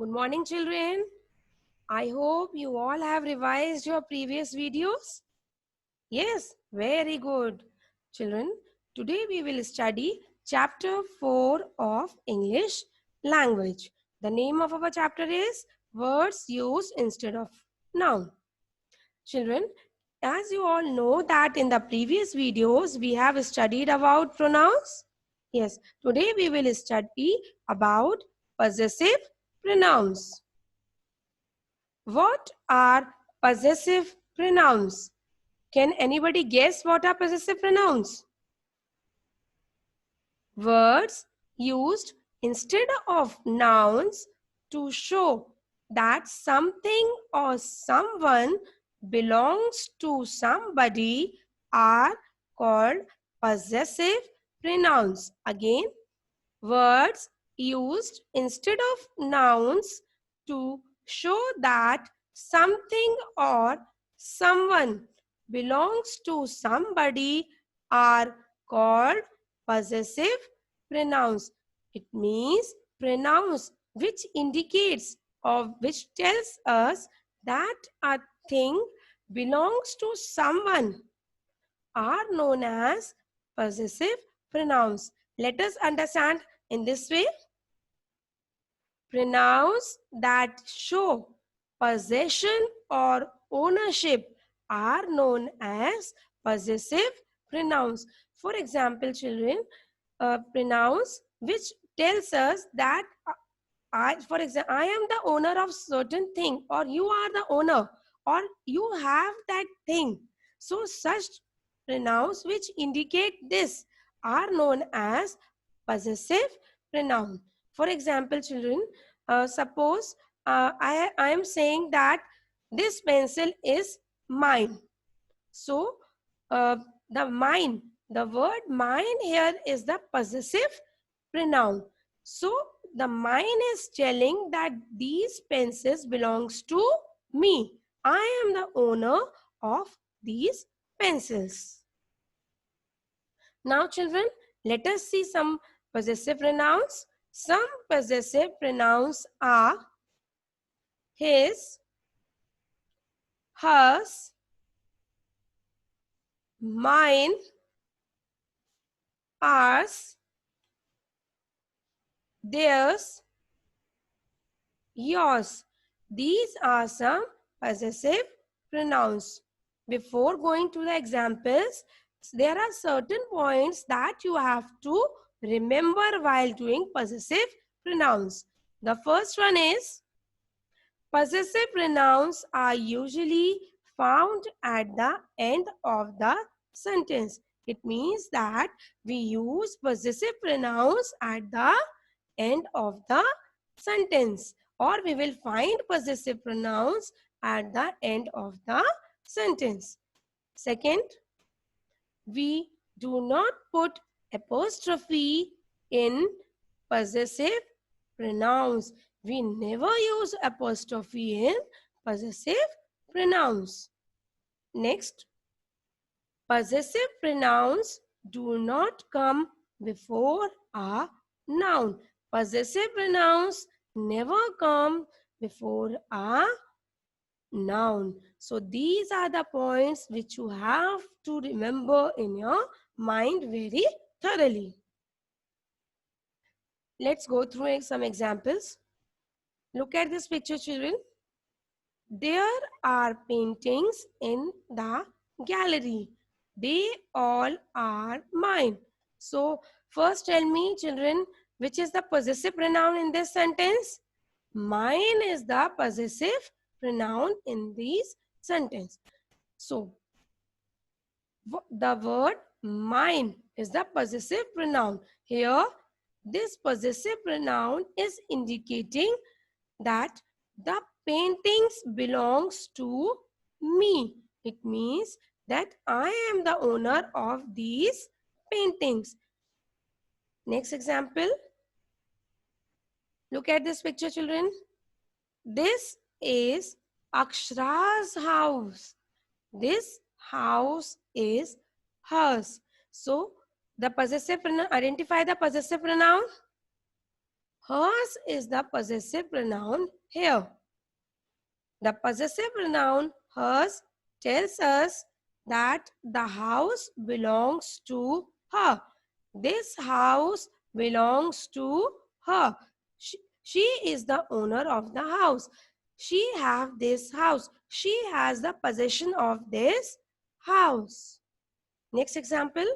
Good morning, children. I hope you all have revised your previous videos. Yes, very good. Children, today we will study chapter 4 of English language. The name of our chapter is Words Used Instead of Noun. Children, as you all know that in the previous videos we have studied about pronouns. Yes, today we will study about possessive pronouns. What are possessive pronouns? Can anybody guess what are possessive pronouns? Words used instead of nouns to show that something or someone belongs to somebody are called possessive pronouns. Again, words used instead of nouns to show that something or someone belongs to somebody are called possessive pronouns. It means pronouns which indicates or which tells us that a thing belongs to someone are known as possessive pronouns. Let us understand in this way. Pronouns that show possession or ownership are known as possessive pronouns. For example, children, pronouns which tells us that for example, I am the owner of certain thing, or you are the owner, or you have that thing. So such pronouns which indicate this are known as possessive pronoun. For example, children, suppose I am saying that this pencil is mine. So uh, the word mine here is the possessive pronoun. So the mine is telling that these pencils belongs to me. I am the owner of these pencils. Now children, let us see some possessive pronouns. Some possessive pronouns are his, hers, mine, ours, theirs, yours. These are some possessive pronouns. Before going to the examples, there are certain points that you have to remember while doing possessive pronouns. The first one is possessive pronouns are usually found at the end of the sentence. It means that we use possessive pronouns at the end of the sentence, or we will find possessive pronouns at the end of the sentence. Second, we do not put apostrophe in possessive pronouns. We never use apostrophe in possessive pronouns. Next, possessive pronouns do not come before a noun. Possessive pronouns never come before a noun. So these are the points which you have to remember in your mind very thoroughly. Let's go through some examples. Look at this picture, children. There are paintings in the gallery. They all are mine. So first tell me, children, which is the possessive pronoun in this sentence? Mine is the possessive pronoun in this sentence. So the word mine is the possessive pronoun. Here, this possessive pronoun is indicating that the paintings belongs to me. It means that I am the owner of these paintings. Next example. Look at this picture, children. This is Akshra's house. This house is hers. So, the possessive pronoun, identify the possessive pronoun. Hers is the possessive pronoun here. The possessive pronoun hers tells us that the house belongs to her. This house belongs to her. She is the owner of the house. She have this house. She has the possession of this house. Next example.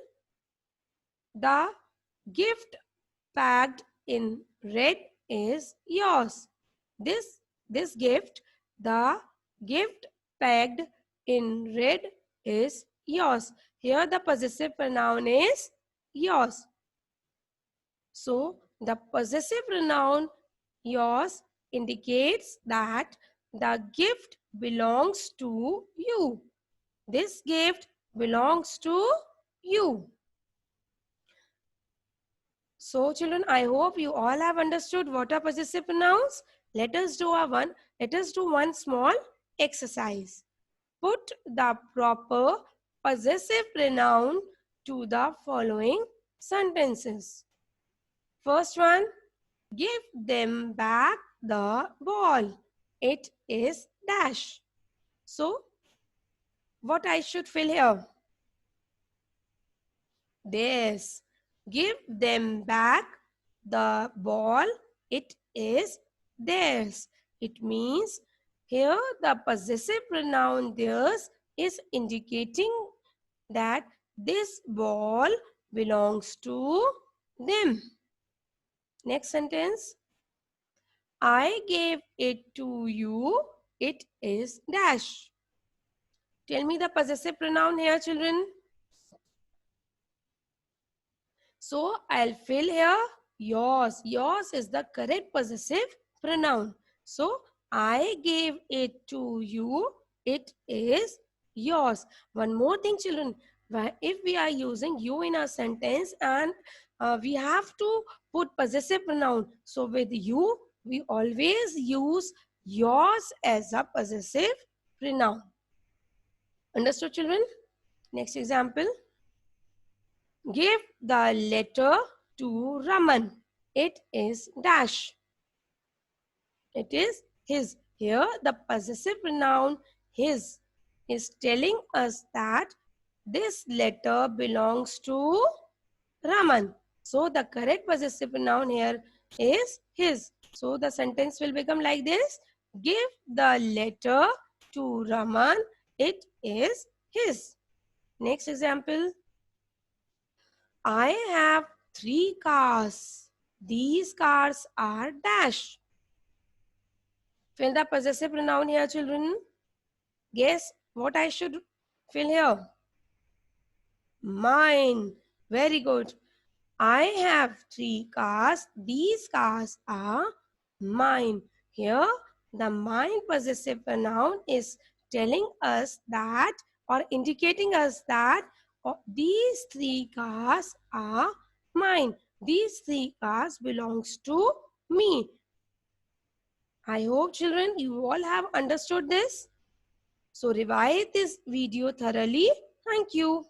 The gift packed in red is yours. This gift, the gift packed in red is yours. Here the possessive pronoun is yours. So the possessive pronoun yours indicates that the gift belongs to you. This gift belongs to you. So children, I hope you all have understood what are possessive pronouns. Let us do one small exercise. Put the proper possessive pronoun to the following sentences. First one, give them back the ball. It is dash. So, what I should fill here? This. Give them back the ball. It is theirs. It means here the possessive pronoun theirs is indicating that this ball belongs to them. Next sentence. I gave it to you. It is dash. Tell me the possessive pronoun here, children. So I'll fill here yours. Yours is the correct possessive pronoun. So I gave it to you. It is yours. One more thing, children. If we are using you in a sentence and we have to put possessive pronoun. So with you, we always use yours as a possessive pronoun. Understood, children? Next example. Give the letter to Raman. It is dash. It is his. Here the possessive pronoun his is telling us that this letter belongs to Raman. So the correct possessive pronoun here is his. So the sentence will become like this. Give the letter to Raman. It is his. Next example. I have 3 cars. These cars are dash. Fill the possessive pronoun here, children. Guess what I should fill here? Mine. Very good. I have 3 cars. These cars are mine. Here, the mine possessive pronoun is telling us that or indicating us that these 3 cars are mine. These 3 cars belongs to me. I hope children you all have understood this. So revise this video thoroughly. Thank you.